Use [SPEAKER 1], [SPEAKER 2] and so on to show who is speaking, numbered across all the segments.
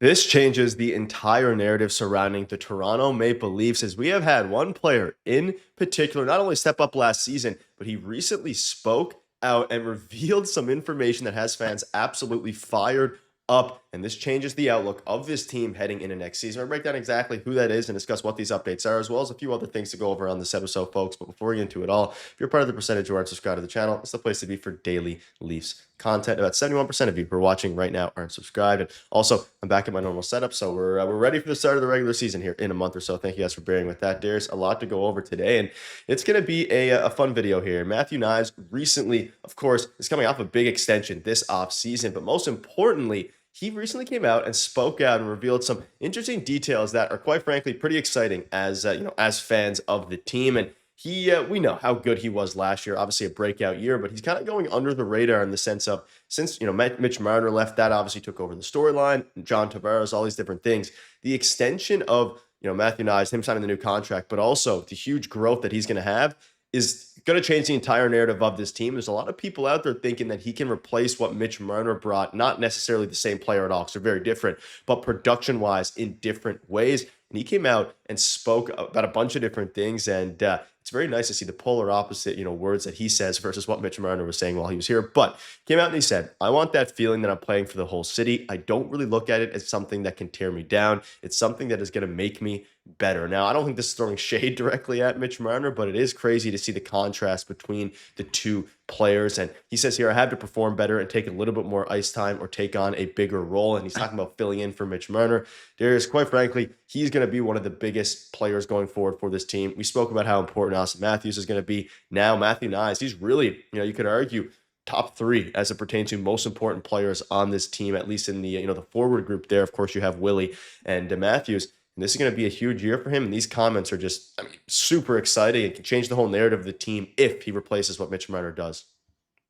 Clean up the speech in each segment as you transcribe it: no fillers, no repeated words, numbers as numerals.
[SPEAKER 1] This changes the entire narrative surrounding the Toronto Maple Leafs, as we have had one player in particular not only step up last season, but he recently spoke out and revealed some information that has fans absolutely fired up. And this changes the outlook of this team heading into next season. I'll break down exactly who that is and discuss what these updates are, as well as a few other things to go over on this episode, folks. But before we get into it all, if you're part of the percentage who aren't subscribed to the channel, it's the place to be for daily Leafs content. About 71% of you who are watching right now aren't subscribed. And also, I'm back at my normal setup, so we're ready for the start of the regular season here in a month or so. Thank you guys for bearing with that. There's a lot to go over today, and it's going to be a fun video here. Matthew Knies recently, of course, is coming off a big extension this off season, but most importantly, he recently came out and spoke out and revealed some interesting details that are, quite frankly, pretty exciting as as fans of the team. And we know how good he was last year, obviously a breakout year, but he's kind of going under the radar in the sense of, since Mitch Marner left, that obviously took over the storyline, John Tavares, all these different things. The extension of Matthew Knies, him signing the new contract, but also the huge growth that he's going to have is going to change the entire narrative of this team. There's a lot of people out there thinking that he can replace what Mitch Marner brought, not necessarily the same player at all, because they're very different, but production-wise in different ways. And he came out and spoke about a bunch of different things, and it's very nice to see the polar opposite, words that he says versus what Mitch Marner was saying while he was here. But came out and he said, "I want that feeling that I'm playing for the whole city. I don't really look at it as something that can tear me down. It's something that is going to make me better." Now, I don't think this is throwing shade directly at Mitch Marner, but it is crazy to see the contrast between the two players. And he says here, "I have to perform better and take a little bit more ice time or take on a bigger role." And he's talking about filling in for Mitch Marner. Darius, quite frankly, he's going to be one of the biggest players going forward for this team. We spoke about how important Austin Matthews is going to be. Now, Matthew Knies, he's really, you could argue, top three as it pertains to most important players on this team, at least in the the forward group there. Of course, you have Willie and Matthews. And this is going to be a huge year for him. And these comments are just, super exciting and can change the whole narrative of the team if he replaces what Mitch Marner does.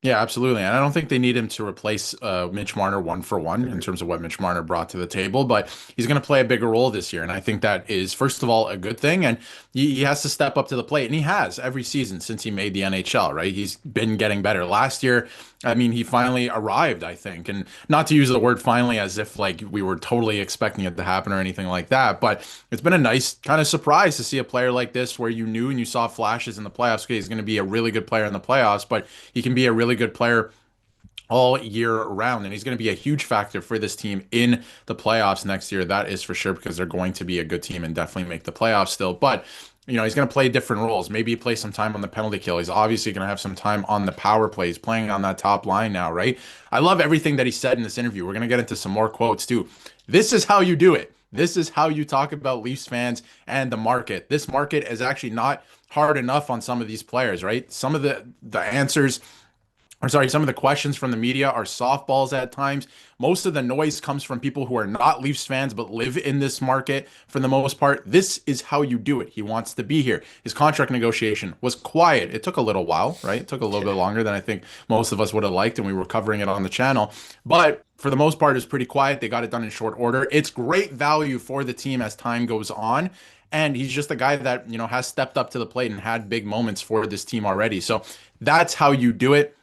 [SPEAKER 2] Yeah, absolutely. And I don't think they need him to replace Mitch Marner one for one in terms of what Mitch Marner brought to the table, but he's going to play a bigger role this year. And I think that is, first of all, a good thing. And he has to step up to the plate. And he has every season since he made the NHL, right? He's been getting better. Last year, he finally arrived, I think. And not to use the word finally as if like we were totally expecting it to happen or anything like that, but it's been a nice kind of surprise to see a player like this where you knew and you saw flashes in the playoffs. Okay, he's going to be a really good player in the playoffs, but he can be a really good player all year round, and he's going to be a huge factor for this team in the playoffs next year. That is for sure, because they're going to be a good team and definitely make the playoffs still. But he's going to play different roles. Maybe he plays some time on the penalty kill. He's obviously going to have some time on the power plays, playing on that top line now, right? I love everything that he said in this interview. We're going to get into some more quotes too. This is how you do it. This is how you talk about Leafs fans and the market. This market is actually not hard enough on some of these players, right? Some of the answers, or sorry, some of the questions from the media are softballs at times. Most of the noise comes from people who are not Leafs fans but live in this market for the most part. This is how you do it. He wants to be here. His contract negotiation was quiet. It took a little while, right? It took a little bit longer than I think most of us would have liked, and we were covering it on the channel. But for the most part, it's pretty quiet. They got it done in short order. It's great value for the team as time goes on. And he's just a guy that, has stepped up to the plate and had big moments for this team already. So that's how you do it.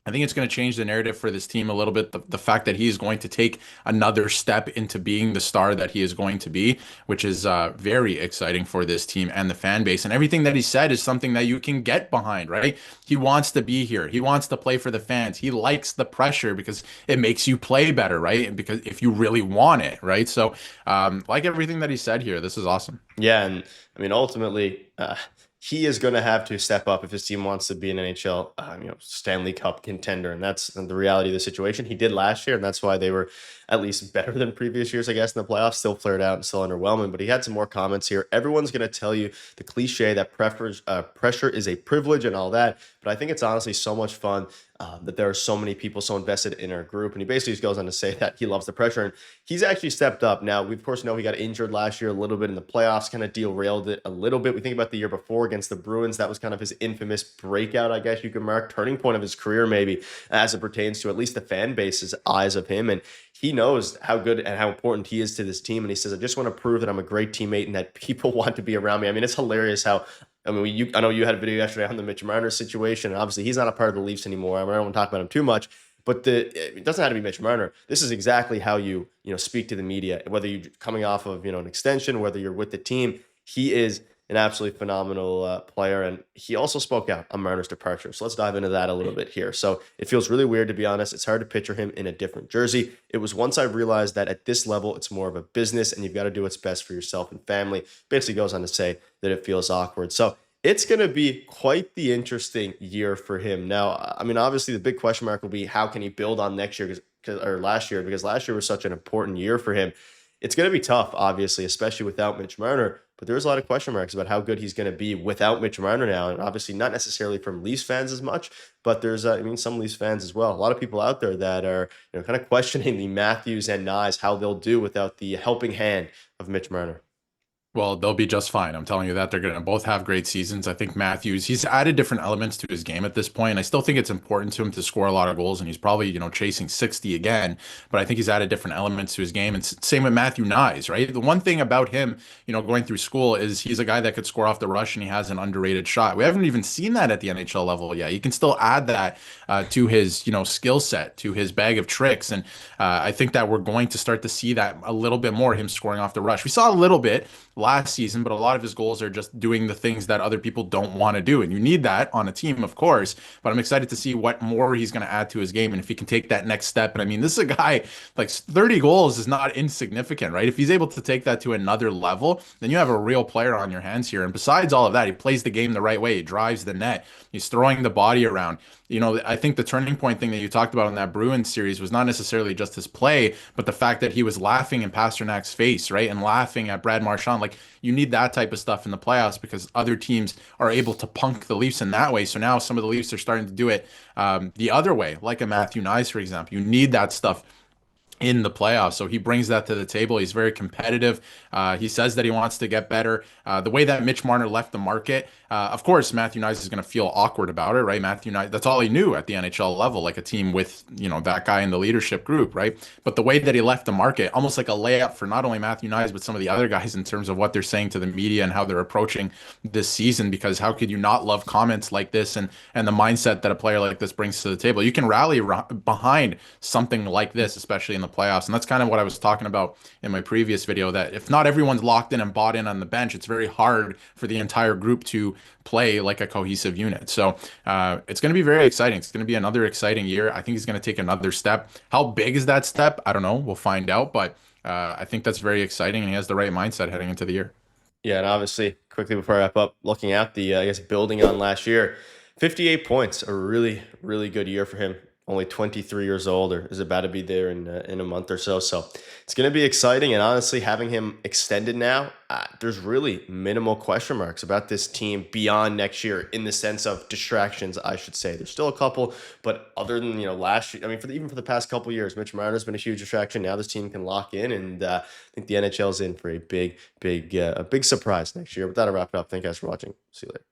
[SPEAKER 2] I think it's going to change the narrative for this team a little bit. The fact that he is going to take another step into being the star that he is going to be, which is very exciting for this team and the fan base. And everything that he said is something that you can get behind, right? He wants to be here. He wants to play for the fans. He likes the pressure because it makes you play better, right? And because if you really want it, right? So like everything that he said here, this is awesome.
[SPEAKER 1] Yeah, and ultimately, he is going to have to step up if his team wants to be an NHL, Stanley Cup contender, and that's the reality of the situation. He did last year, and that's why they were at least better than previous years, I guess, in the playoffs. Still flared out and still underwhelming, but he had some more comments here. Everyone's going to tell you the cliche that pressure is a privilege and all that, but I think it's honestly so much fun that there are so many people so invested in our group. And he basically just goes on to say that he loves the pressure, and he's actually stepped up. Now, we of course know he got injured last year a little bit in the playoffs, kind of derailed it a little bit. We think about the year before against the Bruins. That was kind of his infamous breakout, I guess you could mark, turning point of his career maybe, as it pertains to at least the fan base's eyes of him. And he knows how good and how important he is to this team. And he says, "I just want to prove that I'm a great teammate and that people want to be around me." It's hilarious how, I know you had a video yesterday on the Mitch Marner situation, and obviously he's not a part of the Leafs anymore. I don't want to talk about him too much, But it doesn't have to be Mitch Marner. This is exactly how you speak to the media, whether you're coming off of an extension, whether you're with the team. He is an absolutely phenomenal player, and he also spoke out on Marner's departure. So let's dive into that a little bit here. So it feels really weird, to be honest. It's hard to picture him in a different jersey. It was once I realized that at this level, it's more of a business, and you've got to do what's best for yourself and family. Basically goes on to say that it feels awkward. So it's going to be quite the interesting year for him. Now, I mean, obviously, the big question mark will be how can he build on next year or last year, because last year was such an important year for him. It's going to be tough, obviously, especially without Mitch Marner. But there's a lot of question marks about how good he's going to be without Mitch Marner now. And obviously, not necessarily from Leafs fans as much, but there's, some Leafs fans as well. A lot of people out there that are, kind of questioning the Matthews and Knies, how they'll do without the helping hand of Mitch Marner.
[SPEAKER 2] Well, they'll be just fine. I'm telling you that they're going to both have great seasons. I think Matthews, he's added different elements to his game at this point. I still think it's important to him to score a lot of goals, and he's probably, chasing 60 again. But I think he's added different elements to his game. And same with Matthew Knies, right? The one thing about him, going through school is he's a guy that could score off the rush, and he has an underrated shot. We haven't even seen that at the NHL level yet. You can still add that to his, skill set, to his bag of tricks. And I think that we're going to start to see that a little bit more, him scoring off the rush. We saw a little bit last season, but a lot of his goals are just doing the things that other people don't want to do. And you need that on a team, of course, but I'm excited to see what more he's going to add to his game and if he can take that next step. And I mean, this is a guy like 30 goals is not insignificant, right? If he's able to take that to another level, then you have a real player on your hands here. And besides all of that, he plays the game the right way. He drives the net. He's throwing the body around. I think the turning point thing that you talked about in that Bruins series was not necessarily just his play, but the fact that he was laughing in Pasternak's face, right? And laughing at Brad Marchand. Like, you need that type of stuff in the playoffs because other teams are able to punk the Leafs in that way. So now some of the Leafs are starting to do it the other way, like a Matthew Knies, for example. You need that stuff in the playoffs. So he brings that to the table. He's very competitive. He says that he wants to get better. The way that Mitch Marner left the market, of course, Matthew Knies is going to feel awkward about it, right? Matthew Knies, that's all he knew at the NHL level, like a team with, that guy in the leadership group, right? But the way that he left the market, almost like a layup for not only Matthew Knies, but some of the other guys in terms of what they're saying to the media and how they're approaching this season, because how could you not love comments like this and the mindset that a player like this brings to the table? You can rally behind something like this, especially in the playoffs. And that's kind of what I was talking about in my previous video, that if not everyone's locked in and bought in on the bench, it's very hard for the entire group to play like a cohesive unit. So it's going to be very exciting. It's going to be another exciting year. I think he's going to take another step. How big is that step? I don't know. We'll find out. But I think that's very exciting, and he has the right mindset heading into the year.
[SPEAKER 1] Yeah, and obviously, quickly before I wrap up, looking at the, building on last year, 58 points, a really, really good year for him. Only 23 years old, or is about to be there in a month or so. So it's going to be exciting. And honestly, having him extended now, there's really minimal question marks about this team beyond next year in the sense of distractions, I should say. There's still a couple, but other than, last year, I mean, even for the past couple of years, Mitch Marner's been a huge distraction. Now this team can lock in, and I think the NHL's in for a big surprise next year. But that'll wrap it up. Thank you guys for watching. See you later.